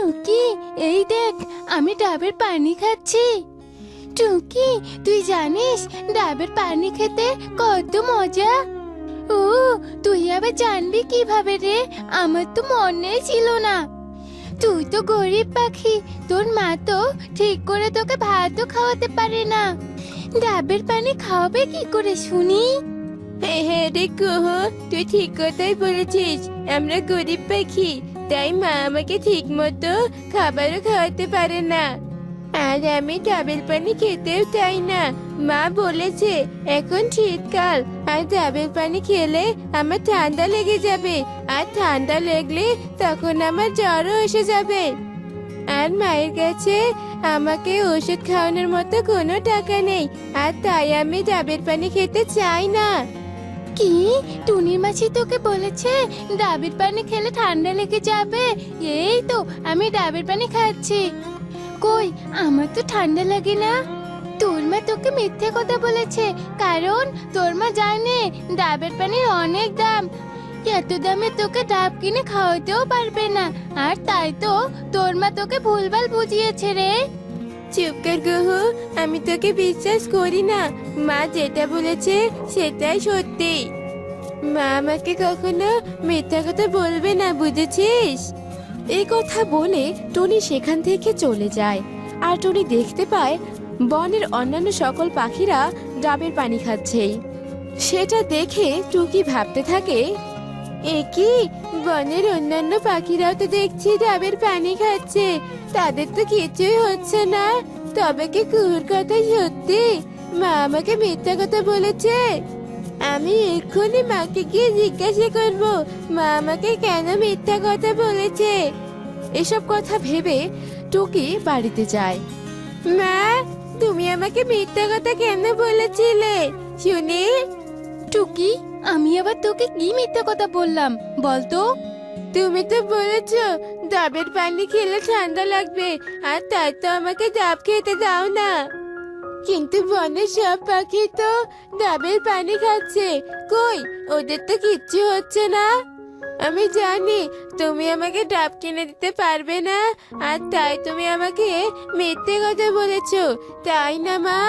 টুকি, এই দেখ আমি ডাবের পানি খাচ্ছি। টুকি, তুই জানিস ডাবের পানি খেতে কত মজা? ও, তুই আবার জানবি কিভাবে রে? আমার তো মনেই ছিল না। তুই তো গরিব পাখি, তোর মা তো ঠিক করে তোকে ভাতও খাওয়াতে পারে না, ডাবের পানি খাওয়াবে কি করে শুনি? হ্যাঁ হ্যাঁ রে কুহু, তুই ঠিক কথাই বলেছিস। আমরা গরিব পাখি, তাই মা আমাকে ঠিক মতো খাবারও খাওয়াতে পারে না। আর আমি ডাবের পানি খেতেও চাই না। মা বলেছে এখন শীতকাল, আর ডাবের পানি খেলে আমার ঠান্ডা লেগে যাবে, আর ঠান্ডা লাগলে তখন আমার জ্বরও এসে যাবে। আর মায়ের কাছে আমাকে ওষুধ খাওয়ানোর মতো কোনো টাকা নেই, আর তাই আমি ডাবের পানি খেতে চাই না। কি, টুনির মাছি তোকে বলেছে ডাবের পানি খেলে ঠান্ডা লেগে যাবে? এই তো আমি ডাবের পানি খাচ্ছি। কই, আমার তো ঠান্ডা লাগে না। তোর মা তোকে মিথ্যে কথা বলেছে, কারণ তোর মা জানে ডাবের পানির অনেক দাম। এত দামে তোকে ডাব কিনে খাওয়াতেও পারবে না, আর তাই তো তোর মা তোকে ভুলভাল বুঝিয়েছে রে। চুপ কর গুহু, আমি তোকে বিশ্বাস করি না। মা যেটা বলেছে সেটাই সত্যি। মা আমাকে কখনো মিথ্যা কথা বলবে না, বুঝেছিস? এই কথা বলে টুনি সেখান থেকে চলে যায়। আর টুনি দেখতে পায় বনের অন্যান্য সকল পাখিরা ডাবের পানি খাচ্ছে। সেটা দেখে টুকি ভাবতে থাকে, এ কি, বনের অন্যান্য পাখিরাও তো দেখছি ডাবের পানি খাচ্ছে, তাদের তো কিছুই হচ্ছে না। তবে কি কুহুর কথা সত্যি? মা আমাকে মিথ্যা কথা বলেছে। আমি এক্ষুনি মাকে গিয়ে জিজ্ঞাসা করব মা আমাকে কেন মিথ্যা কথা বলেছে। এসব কথা ভেবে টুকি বাড়িতে যায়। মা, তুমি আমাকে মিথ্যা কথা কেন বলেছিলে শুনি? টুকি, আমি আবার তোকে কি মিথ্যা কথা বললাম বলতো? তুমি তো বলেছো ডাবের পানি খেলে ঠান্ডা লাগবে, আর তাই তো আমাকে ডাব খেতে দাও না। কিন্তু বনের সব পাখি তো ডাবের পানি খাচ্ছে, কই ওদের তো কিচ্ছু হচ্ছে না। আমি জানি তুমি আমাকে ডাব কিনে দিতে পারবে না, আর তাই তুমি আমাকে মিথ্যে কথা বলেছো, তাই না মা?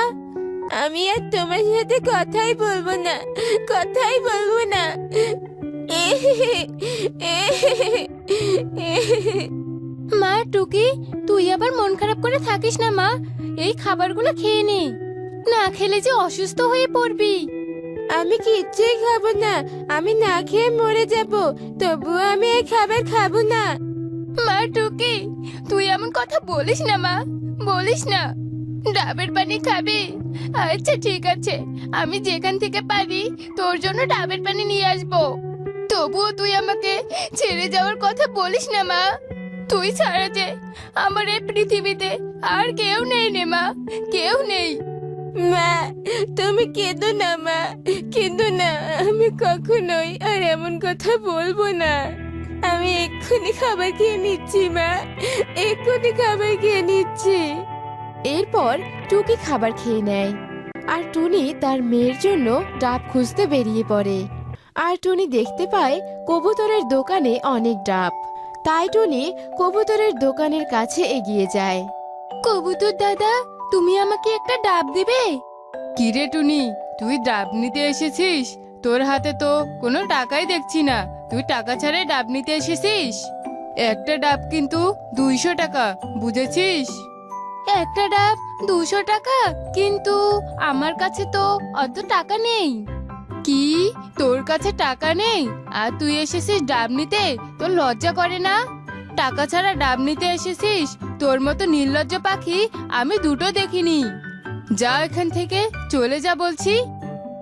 আমি আর তোমার সাথে কথাই বলবো না, কথাই বলবো না। মা, টুকি, তুই আবার মন খারাপ করে থাকিস না মা। এই খাবারগুলো খেয়ে নে, না খেলে যে অসুস্থ হয়ে পড়বি। আমি কিচ্ছুই খাবো না, আমি না খেয়ে মরে যাব, তবুও আমি এই খাবার খাবো না। মা টুকি, তুই এমন কথা বলিস না মা, বলিস না। ডাবের পানি খাবি? আচ্ছা ঠিক আছে, আমি যেখান থেকে পারি তোর জন্য ডাবের পানি নিয়ে আসবো। তবুও তুই আমাকে ছেড়ে যাওয়ার কথা বলিস না মা। তুই ছাড়া যে আমার এই পৃথিবীতে আর কেউ নেই রে মা, কেউ নেই। মা, তুমি কেঁদো না মা, কেঁদো না। আমি কখনোই আর এমন কথা বলবো না। আমি এক্ষুনি খাবার খেয়ে নিচ্ছি মা, এক্ষুনি খাবার খেয়ে নিচ্ছি। এরপর টুকি খাবার খেয়ে নেয়, আর টুনি তার মেয়ের জন্য ডাব খুঁজতে বেরিয়ে পড়ে। আর টুনি দেখতে পায় কবুতরের দোকানে অনেক ডাব, তাই টুনি কবুতরের দোকানের কাছে এগিয়ে যায়। কবুতর দাদা, তুমি আমাকে একটা ডাব দিবে? কি রে টুনি, তুই ডাব নিতে এসেছিস? তোর হাতে তো কোনো টাকাই দেখছি না, তুই টাকা ছাড়াই ডাব নিতে এসেছিস? একটা ডাব কিন্তু 200 টাকা, বুঝেছিস? একটা ডাব 200 টাকা? কিন্তু আমার কাছে তো অত টাকা নেই। কি, তোর কাছে টাকা নেই আর তুই এসেছিস ডাব নিতে? তোর লজ্জা করে না? টাকা ছাড়া ডাব নিতে এসেছিস? তোর মতো নির্লজ্জ পাখি আমি দুটো দেখিনি। যা এখান থেকে, চলে যা বলছি।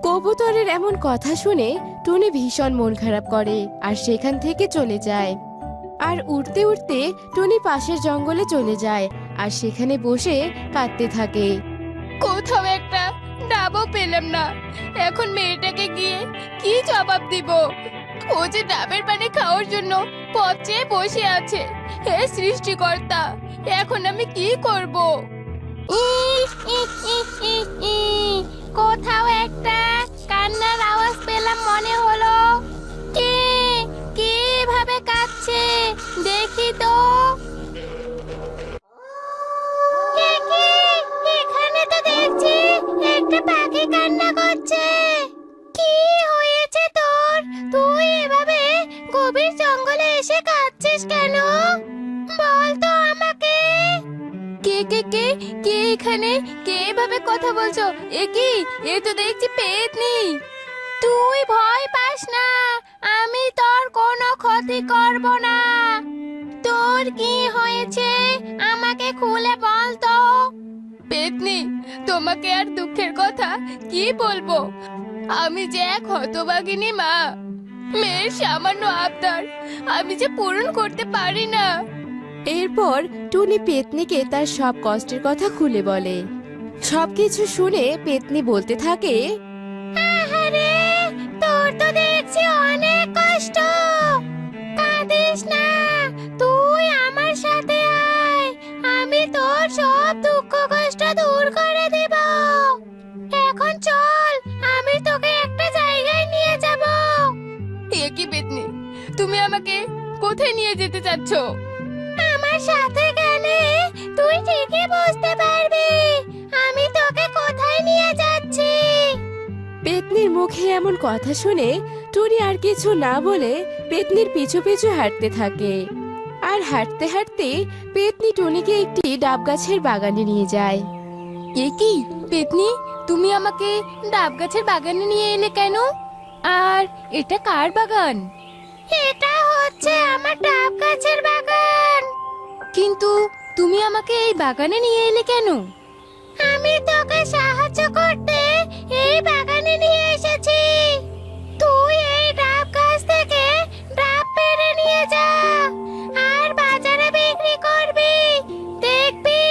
কবুতরের এমন কথা শুনে টুনি ভীষণ মন খারাপ করে আর সেখান থেকে চলে যায়। আর উড়তে উড়তে টুনি পাশের জঙ্গলে চলে যায় আর সেখানে বসে কাঁদতে থাকে। কোথাও একটা ডাবও পেলাম না, এখন মেয়েটাকে গিয়ে কি জবাব দিব? ও যে ডাবের পানি খাওয়ার জন্য পচে বসে আছে। হে সৃষ্টিকর্তা, এখন আমি কি করব? কোথাও একটা কান্নার আওয়াজ পেলাম মনে হলো। কে কে ভাবে কাঁদছে দেখি তো। কান্না করছে। কি হয়েছে তোর? তুই এভাবে গভীর জঙ্গলে এসে কাঁদছিস কেন? বল তো আমাকে। কে কে কে কে এখানে? কে এভাবে কথা বলছো? এ কি? এ তো দেখছি পেতনি। তুই ভয় পাস না, আমি তোর কোনো ক্ষতি করব না। তোর কি হয়েছে আমাকে খুলে বল তো। পেতনি, তোমাকে আর দুঃখের কথা কি বলবো? আমি যে এক হতভাগিনী মা, মেয়ের সামান্য আবদার আমি যে পূরণ করতে পারি না। এরপর টুনি পেতনিকে তার সব কষ্টের কথা খুলে বলে। সবকিছু শুনে পেতনি বলতে থাকে, আহারে, তোর তো দেখছি অনেক কষ্ট। কাঁদিস না, তুই আমার সাথে আয়, আমি তোর সব দুঃখ কষ্ট দূর করে দেব। এখন চল, আমি তোকে একটা জায়গায় নিয়ে যাব। এ কি পেতনি, তুমি আমাকে কোথায় নিয়ে যেতে চাচ্ছ? আমার সাথে গেলে তুই ঠিকই বুঝতে পারবি আমি তোকে কোথায় নিয়ে যাচ্ছি। পেতনির মুখে এমন কথা শুনে টুনি আর কিছু না বলে পেতনির পিছু পিছু হাঁটতে থাকে। আর হাঁটতে হাঁটতে পেতনি টুনিকে একটি ডাব গাছের বাগানে নিয়ে যায়। এ কি পেতনি, তুমি আমাকে ডাব গাছের বাগানে নিয়ে এলে কেন? আর এটা কার বাগান? এটা হচ্ছে আমার ডাব গাছের বাগান। কিন্তু তুমি আমাকে এই বাগানে নিয়ে এলে কেন? আমি তোকে সাহায্য করতে এই বাগানে নিয়ে এসেছি। তুই এই ডাব গাছ থেকে ডাব পেড়ে নিয়ে যা আর বাজারে বিক্রি করবি। দেখবি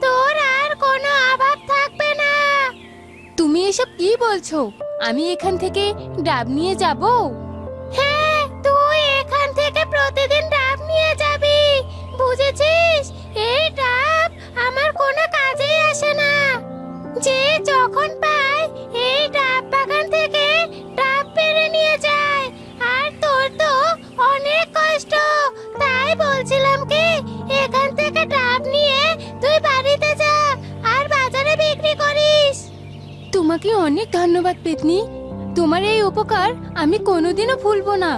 তোর আর কোনো অভাব থাকবে না। তুমি এসব কি বলছো? আমি এখান থেকে ডাব নিয়ে যাব? হ্যাঁ, তুই এখান থেকে প্রতিদিন ডাব নিয়ে যাবি, বুঝেছিস? এই ডাব আমার কোনো কাজেই আসে না। যে যখন পায় এই ডাব বাগান থেকে ডাব পেড়ে নিয়ে যায়। আর তোর তো অনেক কষ্ট, তাই বলছিলাম কি এখান থেকে ডাব নিয়ে তুই বাড়িতে যা আর বাজারে বিক্রি করিস। তোমাকে অনেক ধন্যবাদ পেতনি, তোমার এই উপকার আমি কোনোদিনও ভুলবো না।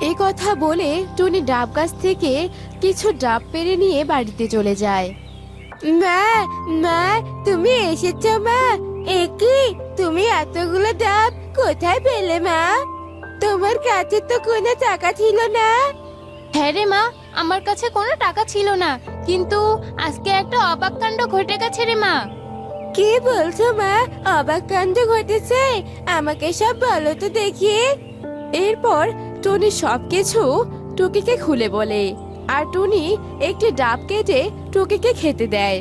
এই কথা বলে টুনি ডাব গাছ থেকে কিছু ডাব পেড়ে নিয়ে বাড়িতে চলে যায়। মা, মা, তুমি এসেছো মা? একি, তুমি এতগুলো ডাব কোথায় পেলে মা? তোমার কাছে তো কোনো টাকা ছিল না। হ্যাঁ রে মা, আমার কাছে কোনো টাকা ছিল না, কিন্তু আজকে একটা অবাক কাণ্ড ঘটে গেছে রে মা। কি বলছো মা? অবাক কাণ্ড ঘটেছে? আমাকে সব বলো তো দেখি। এরপর টুনি সবকিছু টুকিকে খুলে বলে। আর টুনি একটি ডাব কেটে টুকিকে খেতে দেয়।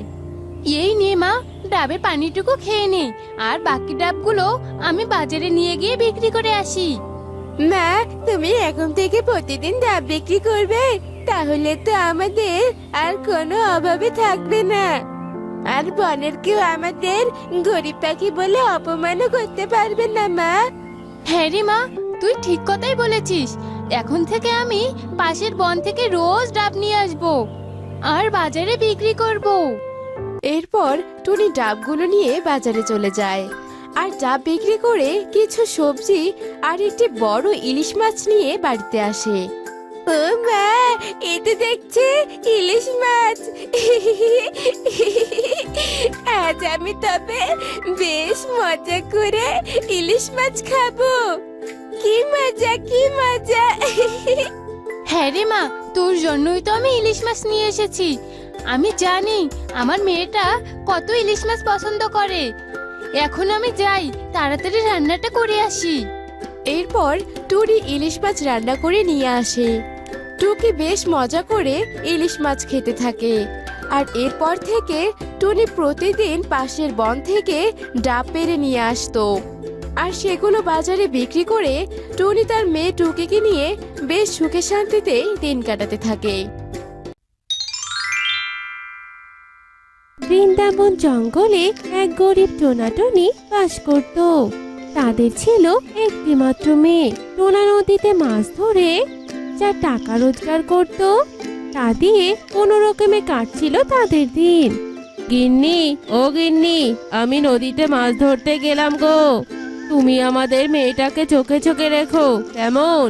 এই নে মা, ডাবের পানিটুকু খেয়ে নে, আর বাকি ডাবগুলো আমি বাজারে নিয়ে গিয়ে বিক্রি করে আসি। মা, তুমি এখন থেকে প্রতিদিন ডাব বিক্রি করবে? তাহলে তো আমাদের আর কোনো অভাবে থাকবে না। আর বনের কেউ আমাদের গরিব পাখি বলে অপমানও করতে পারবে না মা। হ্যাঁ রে মা, তুই ঠিক কথাই বলেছিস। এখন থেকে আমি পাশের বন থেকে রোজ ডাব নিয়ে আসবো আর বাজারে বিক্রি করব। এরপর টুনি ডাবগুলো নিয়ে বাজারে চলে যায় আর ডাব বিক্রি করে কিছু সবজি আর একটি বড় ইলিশ মাছ নিয়ে বাড়িতে আসে। ও মা, এটা দেখছি ইলিশ মাছ। আজ আমি তবে বেশ মজা করে ইলিশ মাছ খাবো। কি মজা, কি মজা। হ্যাঁ রে মা, তোর জন্যই তো আমি ইলিশ মাছ নিয়ে এসেছি। আমি জানি আমার মেয়েটা কত ইলিশ মাছ পছন্দ করে। এখন আমি যাই, তাড়াতাড়ি রান্নাটা করে আসি। এরপর টুনি ইলিশ মাছ রান্না করে নিয়ে আসে। টুকি বেশ মজা করে ইলিশ মাছ খেতে থাকে। আর এরপর থেকে টুনি প্রতিদিন পাশের বন থেকে ডাব পেড়ে নিয়ে আসতো আর সেগুলো বাজারে বিক্রি করে টুনি তার মেয়ে টুকিকে নিয়ে বেশ সুখে শান্তিতে দিন কাটাতে থাকে। বৃন্দাবন জঙ্গলে এক গরিব টোনাটুনি বাস করত। তাদের ছিল একটি মাত্র মেয়ে। টোনা নদীতে মাছ ধরে যা টাকা রোজগার করত তা দিয়ে কোনো রকমে কাটছিল তাদের দিন। গিন্নি, ও গিন্নি, আমি নদীতে মাছ ধরতে গেলাম গো। তুমি আমাদের মেয়েটাকে চোখে চোখে রেখো কেমন?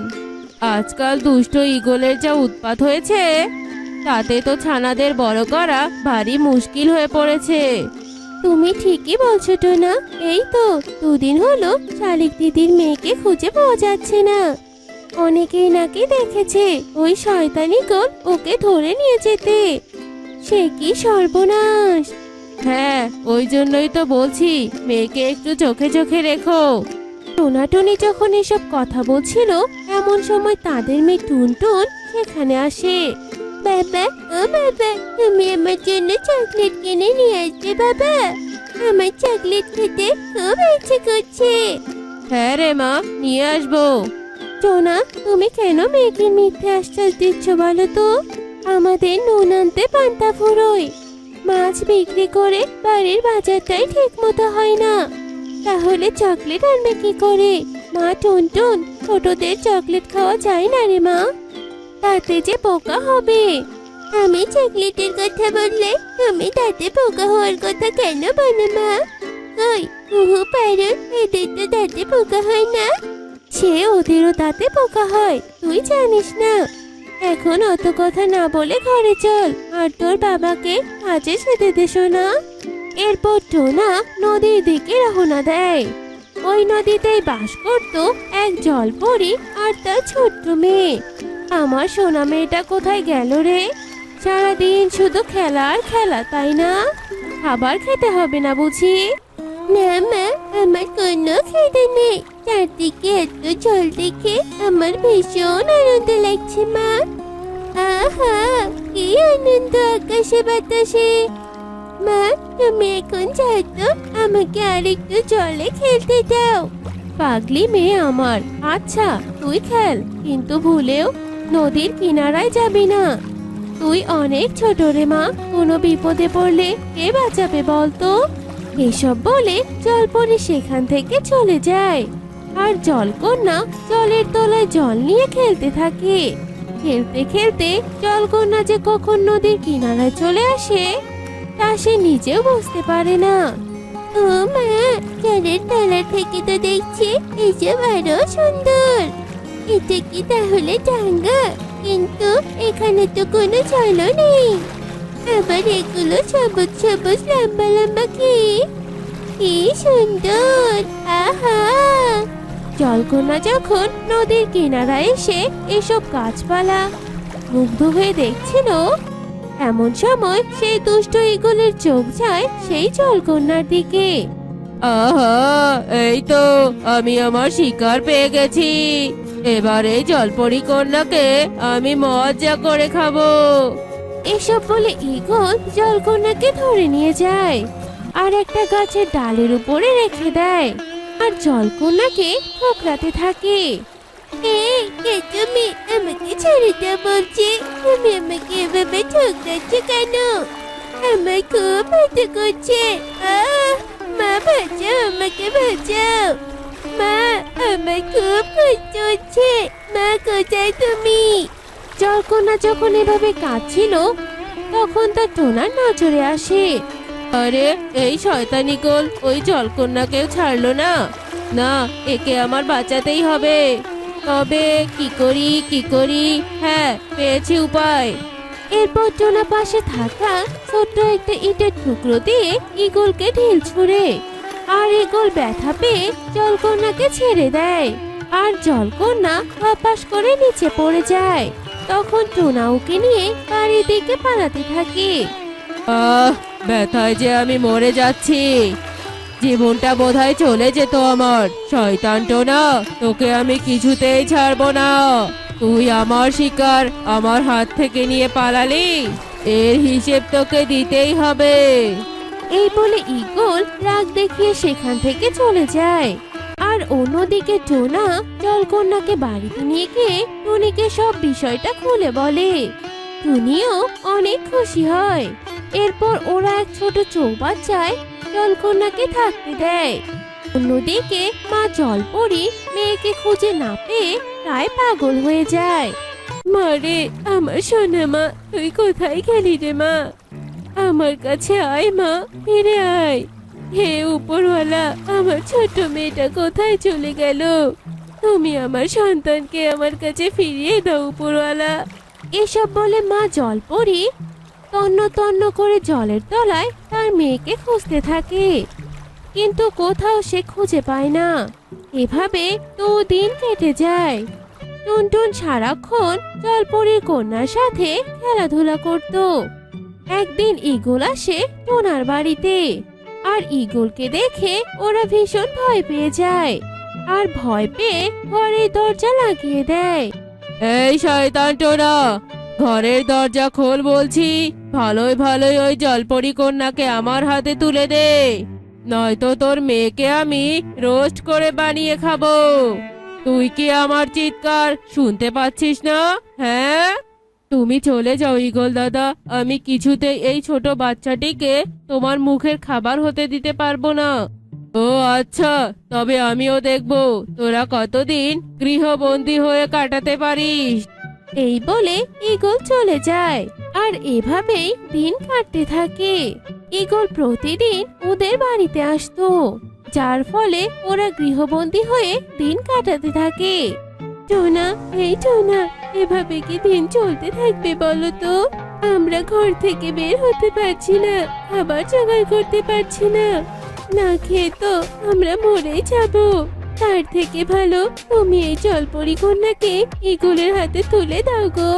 আজকাল দুষ্ট ঈগলের যা উৎপাত হয়েছে, তাতে তো ছানাদের বড় করা ভারী মুশকিল হয়ে পড়েছে। তুমি ঠিকই বলছো টোনা। এই তো 2 দিন হলো শালিক দিদির মেয়েকে খুঁজে পাওয়া যাচ্ছে না। অনেকেই নাকি দেখেছে ওই শয়তানি গোল ওকে ধরে নিয়ে যেতে। সে কি সর্বনাশ! হ্যাঁ, ওই জন্যই তো বলছি মেয়েকে একটু চোখে চোখে রেখো। টোনাটুনি যখন এসব কথা বলছিল এমন সময় তাদের মেয়ে টুনটুন সেখানে আসে। বাবা, ও বাবা, তুমি আমার জন্য চকলেট কিনে নিয়ে আসবে বাবা। আমার চকলেট খেতে খুব ইচ্ছে করছে। হ্যাঁ রে মা, নিয়ে আসবো। টোনা, তুমি কেন মেয়েকে মিথ্যে আশ্বাস দিচ্ছ বলো তো? আমাদের নুন আনতে পান্তা ফুরোয়, মাছ বিক্রি করে বাড়ির বাজারটাই ঠিক মতো হয় না, তাহলে চকলেট আনবে কি করে? মা টুনটুন, ছোটদের চকলেট খাওয়া যায় না রে মা, তাতে যে পোকা হবে। আমি চকলেটের কথা বললে তুমি তাতে পোকা হওয়ার কথা কেন বলো মা? কই কুহু পারুন, এদের তো দাঁতে পোকা হয় না। সে ওদেরও তাতে পোকা হয়, তুই জানিস না। এখন অত কথা না বলে ঘরে চল, আর তোর বাবাকে কাজে যেতে দেশো না। এরপর টোনা নদীর দিকে রওনা দেয়। ওই নদীতেই বাস করত এক জলপরি আর তার ছোট্ট মেয়ে। আমার সোনা মেয়েটা কোথায় গেল রে? সারাদিন শুধু খেলা আর খেলা, তাই না? খাবার খেতে হবে না বুঝি? না মা, আমার কোনো খিদে নেই। চারদিকে এত জল দেখে আমার ভীষণ আনন্দ লাগছে মা। আহা, কি আনন্দ আকাশে বাতাসে। মা, তুমি এখন যাও তো, আমাকে আরেকটু জলে খেলতে দাও। পাগলি মেয়ে আমার, আচ্ছা তুই খেল, কিন্তু ভুলেও নদীর কিনারায় যাবি না। তুই অনেক ছোট রে মা, কোনো বিপদে পড়লে কে বাঁচাবে বলতো? এসব বলে জলপরি সেখান থেকে চলে যায়। আর জলকন্যা জলের তলায় জল নিয়ে খেলতে থাকে। খেলতে খেলতে জলকন্যা যে কখন নদীর কিনারায় চলে আসে তা সে নিজেও বুঝতে পারে না। ও মা, জলের তলা থেকে তো দেখছি এসব আরো সুন্দর। এটা কি তাহলে ডাঙ্গা? কিন্তু এখানে তো কোনো জলও নেই। আবার এগুলো সবুজ সবুজ লম্বা লম্বা কি সুন্দর! আহা! জলকন্যা যখন নদীর কিনারায় এসে এসব গাছপালা মুগ্ধ হয়ে দেখছিল, এমন সময় সেই দুষ্ট ঈগলের চোখ যায় সেই জলকন্যার দিকে। আহা, এই তো আমি আমার শিকার পেয়ে গেছি। এবার এই জলপরি কন্যাকে আমি মজা করে খাবো। এসব বলে ঈগল জলকন্যাকে ধরে নিয়ে যায় আর একটা গাছের ডালের উপরে রেখে দেয়, আর জলকন্যাকে ঠোকরাতে থাকে। এই, কে তুমি? আমাকে ছেড়ে দাও বলছি। তুমি আমাকে এভাবে ঠোকরাচ্ছ কেন? আমার খুব ব্যথা করছে। মা, বাঁচাও, আমাকে বাঁচাও। মা, আমার খুব কষ্ট হচ্ছে। মা, কোথায় তুমি? জলকন্যা যখন এভাবে কাঁদছিল তখন তার টোনার নজরে আসে। আরে, এই শয়তানি গোল ওই জলকন্যাকেও ছাড়লো না। না, একে আমার বাঁচাতেই হবে। তবে কি করি? হ্যাঁ, পেয়েছি উপায়। এরপর টোনা পাশে থাকা ছোট্ট একটা ইটের টুকরো দিয়ে ঈগলকে ঢিল ছুঁড়ে, আর ঈগল ব্যথা পেয়ে জলকন্যাকে ছেড়ে দেয়, আর জলকন্যা হপাস করে নিচে পড়ে যায়। তখন টোনা ওকে নিয়ে বাড়ির দিকে পালাতে থাকে। ব্যথায় যে আমি মরে যাচ্ছি, জীবনটা বোধহয় চলে যেত আমার। শয়তান টোনা, তোকে আমি কিছুতেই ছাড়বো না। তুই আমার শিকার আমার হাত থেকে নিয়ে পালালি, এর হিসেব তোকে দিতেই হবে। এই বলে ঈগল রাগ দেখিয়ে সেখান থেকে চলে যায়। আর অন্যদিকে টোনা জলকন্যাকে বাড়িতে নিয়ে গিয়ে টুনিকে সব বিষয়টা খুলে বলে। টুনিও অনেক খুশি হয়। এরপর ওরা এক ছোট চৌবাচ্চায় জলকন্যাকে থাকতে দেয়। অন্যদিকে মা জলপরি মেয়েকে খুঁজে না পেয়ে প্রায় পাগল হয়ে যায়। মারে, আমার সোনা মা, তুই কোথায় গেলি রে মা? আমার কাছে আয় মা, ফিরে আয়। হে উপরওয়ালা, আমার ছোট মেয়েটা কোথায় চলে গেল? তুমি আমার সন্তানকে আমার কাছে ফিরিয়ে দাও উপরওয়ালা। এসব বলে মা জলপরি তন্ন তন্ন করে জলের তলায় তার মেয়েকে খুঁজতে থাকে, কিন্তু কোথাও সে খুঁজে পায় না। এভাবে 2 দিন কেটে যায়। টুনটুন সারাক্ষণ জলপরীর কন্যার সাথে খেলাধুলা করত। একদিন ঈগল আসে টোনার বাড়িতে, আর ঈগলকে দেখে ওরা ভীষণ ভয় পেয়ে যায়, আর ভয় পেয়ে ঘরের দরজা লাগিয়ে দেয়। এই শয়তান টোনা, ঘরের দরজা খোল বলছি। ভালোই ভালোই ওই জলপরি কন্যাকে আমার হাতে তুলে দে, নয়তো তোর মেয়েকে আমি রোস্ট করে বানিয়ে খাবো। তুই কি আমার চিৎকার শুনতে পাচ্ছিস না? হ্যাঁ, তুমি চলে যাও ঈগল দাদা, আমি কিছুতেই এই ছোট বাচ্চাটিকে তোমার মুখের খাবার হতে দিতে পারবো না। ও আচ্ছা, তবে আমিও দেখবো তোরা কতদিন গৃহবন্দী হয়ে কাটাতে পারিস। এই বলে ঈগল চলে যায়, আর এভাবেই দিন কাটতে থাকে। ঈগল প্রতিদিন ওদের বাড়িতে আসতো, যার ফলে ওরা গৃহবন্দী হয়ে দিন কাটাতে থাকে। টোনা, এই টোনা, এভাবে কি দিন চলতে থাকবে বলো তো? আমরা ঘর থেকে বের হতে পারছি না, খাবার জোগাড় করতে পারছি না, না খেয়ে তো আমরা মরেই যাব। তার থেকে ভালো তুমি এই জলপরি কন্যাকে ঈগলের হাতে তুলে দাও গো।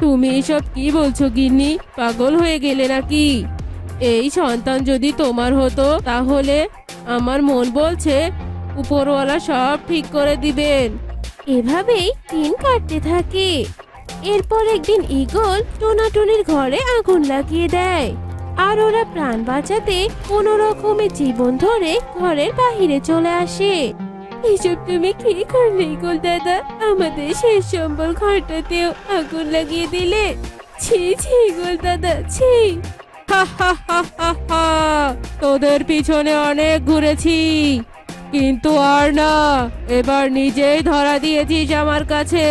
তুমি এসব কি বলছো গিন্নি? পাগল হয়ে গেলে নাকি? এই সন্তান যদি তোমার হতো তাহলে আমার মন বলছে উপরওয়ালা সব ঠিক করে দিবেন। এভাবেই দিন কাটতে থাকে। এরপর একদিন ঈগল টোনাটুনির ঘরে আগুন লাগিয়ে দেয়, আর ওরা প্রাণ বাঁচাতে কোনো রকমে জীবন ধরে ঘরের বাহিরে চলে আসে। এসব তুমি কি করলে ঈগল দাদা? আমাদের শেষ সম্বল ঘরটাতেও আগুন লাগিয়ে দিলে। ছি ছি ঈগল দাদা, ছি। হা হা হা হা হা, তোদের পিছনে অনেক ঘুরেছি, কিন্তু আর না, এবার নিজেই ধরা দিয়েছিস আমার কাছে।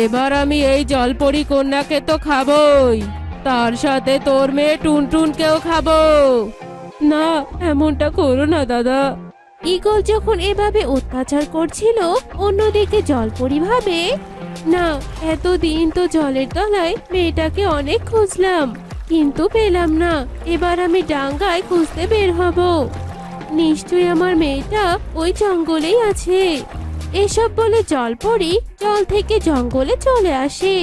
এবার আমি এই জলপরি কন্যাকে তো খাবই, তার সাথে তোর মেয়ে টুনটুনকেও খাবো। না, এমনটা করো না দাদা। ঈগল যখন এভাবে অত্যাচার করছিল, অন্যদিকে জলপরি ভাবে, না, এতদিন তো জলের তলায় মেয়েটাকে অনেক খুঁজলাম, কিন্তু পেলাম না। এবার আমি ডাঙ্গায় খুঁজতে বের হব, নিশ্চয়ই আমার মেয়েটা ওই জঙ্গলেই আছে। এসব বলে জলপরি জল থেকে জঙ্গলে চলে আসে,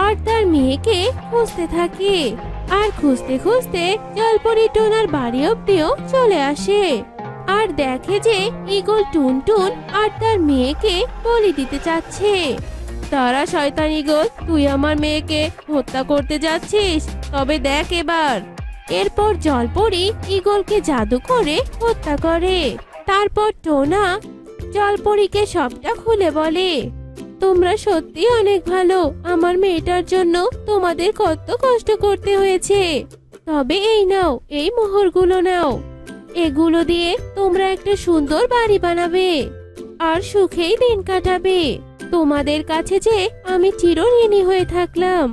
আর তার মেয়েকে খুঁজতে থাকে। আর খুঁজতে খুঁজতে জলপরি টোনার বাড়ি অব্দিও চলে আসে, আর দেখে যে ঈগল টুনটুন আর তার মেয়েকে বলি দিতে চাচ্ছে। তারা শয়তান ঈগল, তুই আমার মেয়েকে হত্যা করতে যাচ্ছিস, তবে দেখ এবার। এরপর জলপরি ঈগলকে জাদু করে হত্যা করে। তারপর টোনা জলপরীকে সবটা খুলে বলে, তোমরা সত্যি অনেক ভালো, আমার মেয়েটার জন্য তোমাদের কত কষ্ট করতে হয়েছে। তবে এই নাও, এই মোহরগুলো নাও, এগুলো দিয়ে তোমরা একটা সুন্দর বাড়ি বানাবে আর সুখেই দিন কাটাবে। তোমাদের কাছে যে আমি চিরঋণী হয়ে থাকলাম।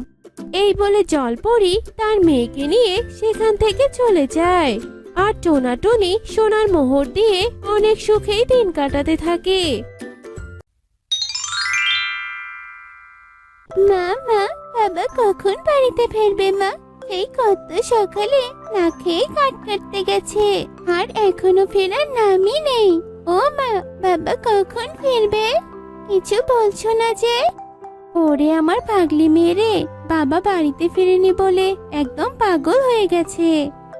এই বলে জলপরি তার মেয়েকে নিয়ে সেখান থেকে চলে যায়, আর টোনাটুনি সোনার মোহর দিয়ে অনেক সুখেই দিন কাটাতে থাকে। মা, মা, বাবা কখন বাড়িতে ফিরবে মা? এই কত সকালে না খেয়ে কাটতে গেছে, আর এখনো ফেরার নামই নেই। ও মা, বাবা কখন ফিরবে? কিছু বলছো না যে? ওরে আমার পাগলি মেয়ে রে, বাবা বাড়িতে ফিরেনি বলে একদম পাগল হয়ে গেছে।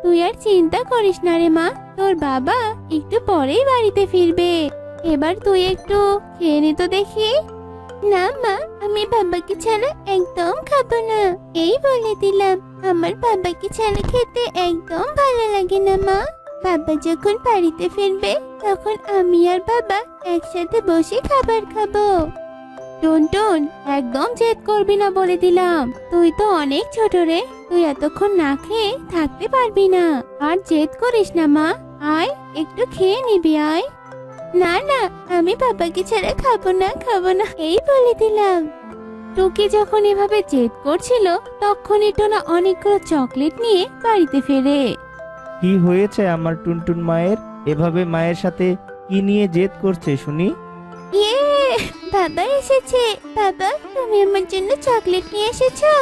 তুই আর চিন্তা করিস না রে মা, তোর বাবা একটু পরেই বাড়িতে ফিরবে। এবার তুই একটু খেয়ে নি তো দেখি। না মা, আমি বাবাকে ছাড়া একদম খাবো না, এই বলে দিলাম। আমার বাবাকে ছাড়া খেতে একদম ভালো লাগে না মা। বাবা যখন বাড়িতে ফিরবে তখন আমি আর বাবা একসাথে বসে খাবার খাবো। টুনটুন, একদম জেদ করবি না বলে দিলাম। তুই তো অনেক ছোট রে, তুই এতক্ষণ না খেয়ে থাকতে পারবি না। আর জেদ করিস না মা, আয় একটু খেয়ে নিবি, আয়। না না, আমি বাবাকে ছাড়া খাবো না, এই বলে দিলাম। টুকি যখন এভাবে জেদ করছিল তখনই টোনা অনেকগুলো চকলেট নিয়ে বাড়িতে ফেরে। কি হয়েছে আমার টুনটুন মায়ের? এভাবে মায়ের সাথে কি নিয়ে জেদ করছে শুনি? ইয়ে, বাবা এসেছে। বাবা, তুমি আমার জন্য চকলেট নিয়ে এসেছো?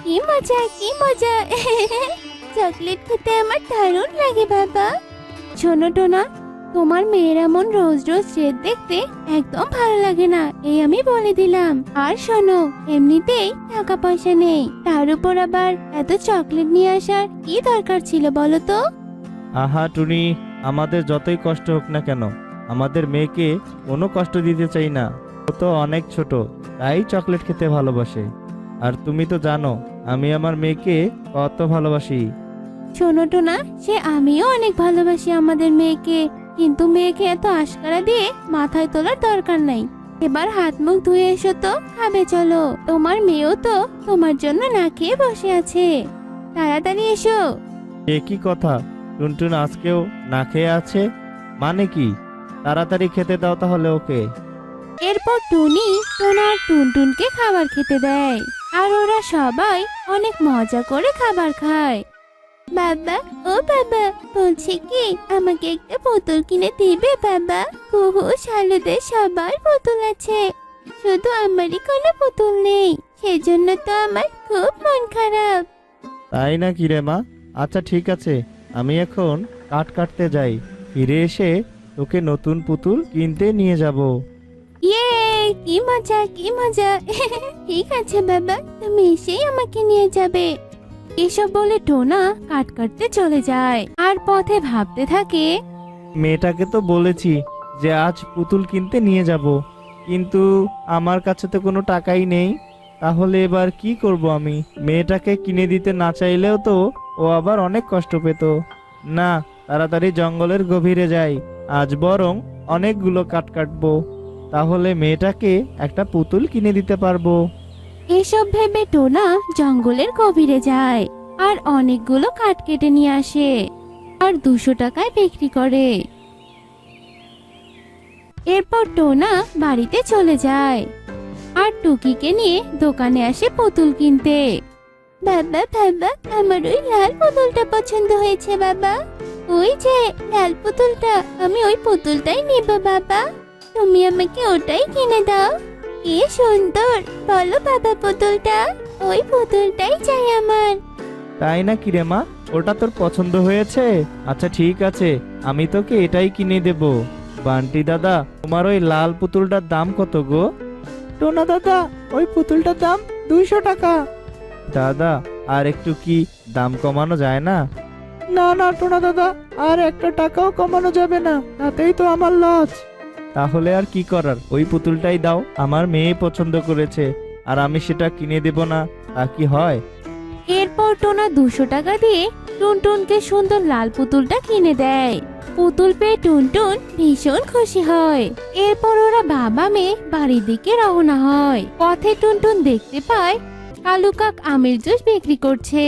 কি মজা, কি মজা। চকলেট খেতে আমার দারুণ লাগে বাবা। শোনো টোনা, তোমার মেয়ের এমন রোজ রোজ জেদ দেখতে একদম ভালো লাগে না, এই আমি বলে দিলাম। আর শোনো, এমনিতেই টাকা পয়সা নেই, তার উপর আবার এত চকলেট নিয়ে আসার কি দরকার ছিল বলো তো? আহা টুনি, আমাদের যতই কষ্ট হোক না কেন, আমাদের মেয়েকে কোনো কষ্ট দিতে চাই না। ও তো অনেক ছোট, তাই চকলেট খেতে ভালোবাসে। আর তুমি তো জানো আমি আমার মেয়েকে কত ভালোবাসি। শোনো টোনা, সে আমিও অনেক ভালোবাসি আমাদের মেয়েকে, কিন্তু মেয়েকে এত আশকারা দিয়ে মাথায় তোলার দরকার নাই। এবার হাত মুখ ধুয়ে এসো তো, খাবে চলো। তোমার মেয়েও তো তোমার জন্য না খেয়ে বসে আছে, তাড়াতাড়ি এসো। এ কি কথা, টুনটুন আজকেও না খেয়ে আছে? মানে কি? তাড়াতাড়ি খেতে দাও তাহলে ওকে। এরপর টুনি টোনা আর টুনটুনকে খাবার খেতে দেয়, আর ওরা সবাই অনেক মজা করে খাবার খায়। বাবা, ও বাবা, বলছি কি আমাকে একটা পুতুল কিনে দিবে বাবা? কুহু শালুদের সবার পুতুল আছে, শুধু আমারই কোনো পুতুল নেই, সেজন্য তো আমার খুব মন খারাপ। তাই না কি রে মা? আচ্ছা ঠিক আছে, আমি এখন কাঠ কাটতে যাই, ফিরে এসে তোকে নতুন পুতুল কিনতে নিয়ে যাব। ইয়ে, কি মজা, কি মজা। ঠিক আছে বাবা, তুমি এসেই আমাকে নিয়ে যাবে। এসব বলে টোনা কাট কাটতে চলে যায়, আর পথে ভাবতে থাকে। মেয়েটাকে তো বলেছি যে আজ পুতুল কিনতে নিয়ে যাব, কিন্তু আমার কাছে তো কোনো টাকাই নেই। তাহলে এবার কি করব আমি? মেয়েটাকে কিনে দিতে না চাইলেও তো ও আবার অনেক কষ্ট পেত। না, তাড়াতাড়ি জঙ্গলের গভীরে যাই, আজ বরং অনেকগুলো কাঠ কাটবো, তাহলে মেয়েটাকে একটা পুতুল কিনে দিতে পারবো। এসব ভেবে টোনা জঙ্গলের গভীরে যায় আর অনেকগুলো কাঠ কেটে নিয়ে আসে, আর 200 টাকায় বিক্রি করে। এরপর টোনা বাড়িতে চলে যায় আর টুকিকে নিয়ে দোকানে আসে পুতুল কিনতে। বাবা, বাবা, আমার ওই লাল পুতুলটা পছন্দ হয়েছে বাবা। ওই যে লাল পুতুলটা, আমি ওই পুতুলটাই নেব বাবা, তুমি আমাকে ওটাই কিনে দাও। কি সুন্দর, বলো বাবা পুতুলটা, ওই পুতুলটাই চাই আমার। তাই না কি রে মা? ওটা তোর পছন্দ হয়েছে? আচ্ছা ঠিক আছে, আমি তোকে এটাই কিনে দেব। বান্টি দাদা, তোমার ওই লাল পুতুলটার দাম কত গো? টোনা দাদা, ওই পুতুলটার দাম 200 টাকা। দাদা, আর একটু কি দাম কমানো যায় না? না না টোনা দাদা, আর একটা টাকাও কমানো যাবে না, তাতেই তো আমার লস। তাহলে আর কি করার, ওই পুতুলটাই দাও, আমার মেয়ে পছন্দ করেছে, আর আমি সেটা কিনে দেব না, তা কি হয়? এরপর টোনা 200 টাকা দিয়ে টুনটুনকে সুন্দর লাল পুতুলটা কিনে দেয়। পুতুল পেয়ে টুনটুন ভীষণ খুশি হয়। এরপর ওরা বাবা মেয়ে বাড়ির দিকে রওনা হয়। পথে টুনটুন দেখতে পায় কালু কাক আমের জুস বিক্রি করছে।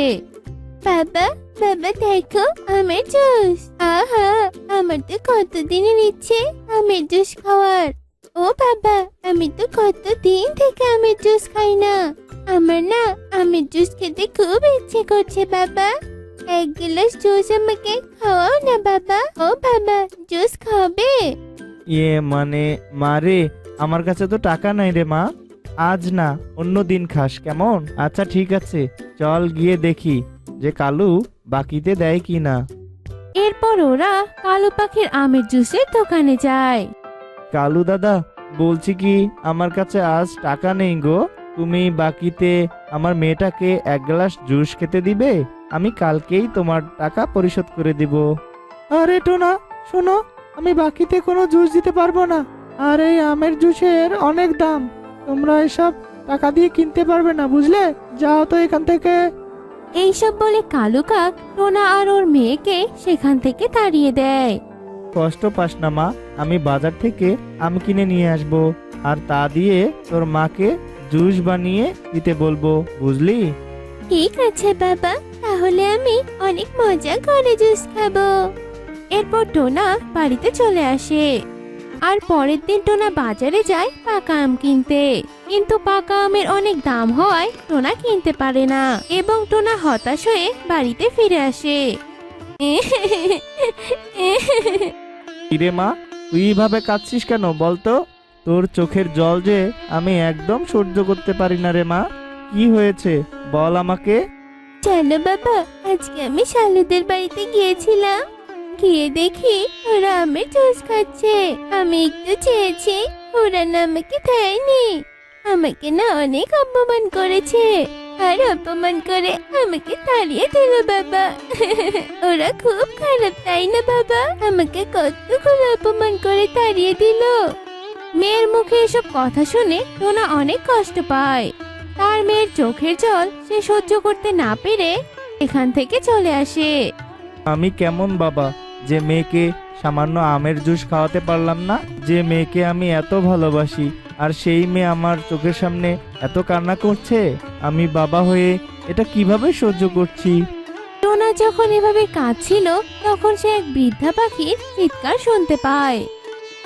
বাবা, বাবা দেখো আমের জুস, আহা, আমার তো কতদিনের ইচ্ছে আমের জুস খাওয়ার। ও বাবা, আমি তো কতদিন থেকে আমের জুস খাই না, আমার না আমের জুস খেতে খুব ইচ্ছে করছে বাবা। 1 গ্লাস জুস আমাকে খাওয়াও না বাবা। ও বাবা, জুস খাবে? মানে মারে, আমার কাছে তো টাকা নাই রে মা, আজ না অন্য দিন খাস কেমন? আচ্ছা ঠিক আছে, চল গিয়ে দেখি যে কালু বাকিতে দেয় কি না। এরপর ওরা কালু পাখির আমের জুসের দোকানে যায়। কালু দাদা, বলছি কি আমার কাছে আজ টাকা নেই গো, তুমি বাকিতে আমার মেয়েটাকে 1 গ্লাস জুস খেতে দিবে, আমি কালকেই তোমার টাকা পরিশোধ করে দিব। আরে টোনা শোনো, আমি বাকিতে কোনো জুস দিতে পারবো না, আর এই আমের জুসের অনেক দাম, তোমরা এসব টাকা দিয়ে কিনতে পারবে না, বুঝলে? যাও তো এখান থেকে। এইসব বলে কালু কাক টোনা আর ওর মেয়েকে সেখান থেকে তাড়িয়ে দেয়। কষ্ট পাস না মা, আমি বাজার থেকে আম কিনে নিয়ে আসব, আর তা দিয়ে তোর মাকে জুস বানিয়ে দিতে বলবো, বুঝলি? ঠিক আছে বাবা, তাহলে আমি অনেক মজা করে জুস খাবো। এরপর টোনা বাড়িতে চলে আসে। আর পরের দিন টোনা বাজারে যায় পাকা আম কিনতে। কিন্তু পাকা আমের অনেক দাম হওয়ায় টোনা কিনতে পারে না এবং টোনা হতাশ হয়ে বাড়িতে ফিরে আসে। কিরে মা, তুই এইভাবে কাঁদছিস কেন বলতো? তোর চোখের জল যে আমি একদম সহ্য করতে পারি না রে মা। কি হয়েছে বল আমাকে। চলো বাবা, আজকে আমি শালুদের বাড়িতে গিয়েছিলাম। গিয়ে দেখি ওরা আমের জুস খাচ্ছে। আমি একটু চেয়েছি, ওরা না আমাকে দেয়নি। আমাকে না অনেক অপমান করেছে, আর অপমান করে আমাকে তাড়িয়ে দিল বাবা। ওরা খুব খারাপ, তাই না বাবা? আমাকে কতগুলো অপমান করে তাড়িয়ে দিল। মেয়ের মুখে এসব কথা শুনে টোনা অনেক কষ্ট পায়। তার মেয়ের চোখের জল সে সহ্য করতে না পেরে এখান থেকে চলে আসে। আমি কেমন বাবা যে মেয়েকে সামান্য আমের জুস খাওয়াতে পারলাম না? যে মেয়েকে আমি এত ভালোবাসি, আর সেই মেয়ে আমার চোখের সামনে এত কান্না করছে। আমি বাবা হয়ে এটা কিভাবে সহ্য করছি? টোনা যখন এভাবে কাঁদছিল তখন সে এক বৃদ্ধা পাখির চিৎকার শুনতে পায়।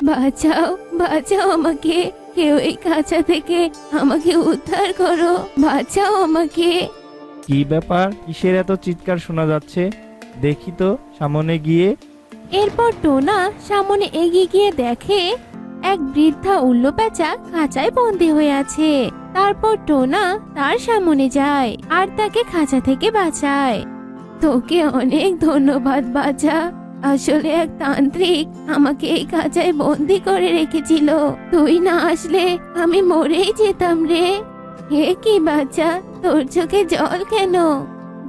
বাঁচাও, বাঁচাও আমাকে, কেউ এই কাঁচা থেকে আমাকে উদ্ধার করো, বাঁচাও আমাকে। কি ব্যাপার, কিসের এত চিৎকার শোনা যাচ্ছে? দেখি তো সামনে গিয়ে। এরপর টোনা সামনে এগিয়ে গিয়ে দেখে এক বৃদ্ধা উল্লু পেঁচা খাঁচায় বন্দি হয়ে আছে। তারপর টোনা তার সামনে যায় আর তাকে খাঁচা থেকে বাঁচায়। তোকে অনেক ধন্যবাদ বাছা। আসলে এক তান্ত্রিক আমাকে এই খাঁচায় বন্দি করে রেখেছিল। তুই না আসলে আমি মরেই যেতাম রে। হে কি বাচ্চা, তোর চোখে জল কেন?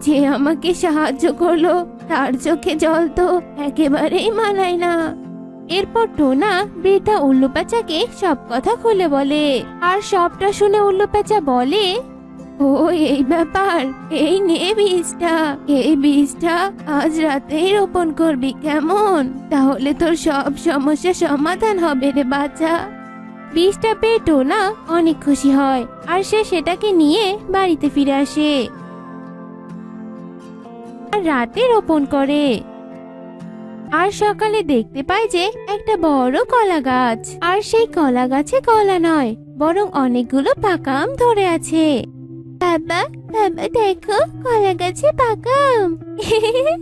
যে আমাকে সাহায্য করলো তার চোখে জল তো একেবারেই মানায় না। এরপর টোনা বৃদ্ধা উল্লু পেঁচাকে সব কথা খুলে বলে, আর সবটা শুনে উল্লু পেঁচা বলে, ও এই ব্যাপার, এই নে বীজটা। এই বীজটা আজ রাতেই রোপণ করবি, কেমন? তাহলে তোর সব সমস্যা সমাধান হবে রে বাচ্চা। বীজটা পেয়ে টোনা অনেক খুশি হয় আর সে সেটাকে নিয়ে বাড়িতে ফিরে আসে আর রাতে রোপণ করে। আর সকালে দেখতে পায় যে একটা বড় কলা গাছ, আর সেই কলা গাছে কলা নয় বরং অনেকগুলো পাকা আম ধরে আছে। বাবা, বাবা দেখো, কলা গাছে পাকা আম।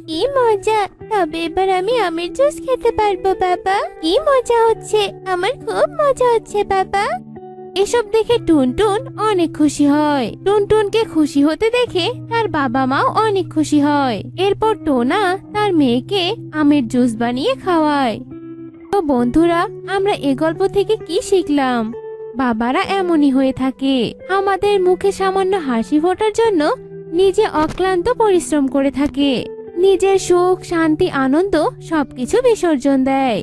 কি মজা! তবে এবার আমি আমের জুস খেতে পারবো বাবা। কি মজা হচ্ছে, আমার খুব মজা হচ্ছে বাবা। এসব দেখে টুনটুন অনেক খুশি হয়। টুনটুনকে খুশি হতে দেখে তার বাবা মাও অনেক খুশি হয়। এরপর টোনা তার মেয়েকে আমের জুস বানিয়ে খাওয়ায়। তো বন্ধুরা, আমরা এই গল্প থেকে কি শিখলাম? বাবারা এমনই হয়ে থাকে, আমাদের মুখে সামান্য হাসি ফোটার জন্য নিজে অক্লান্ত পরিশ্রম করে থাকে, নিজের সুখ, শান্তি, আনন্দ সবকিছু বিসর্জন দেয়।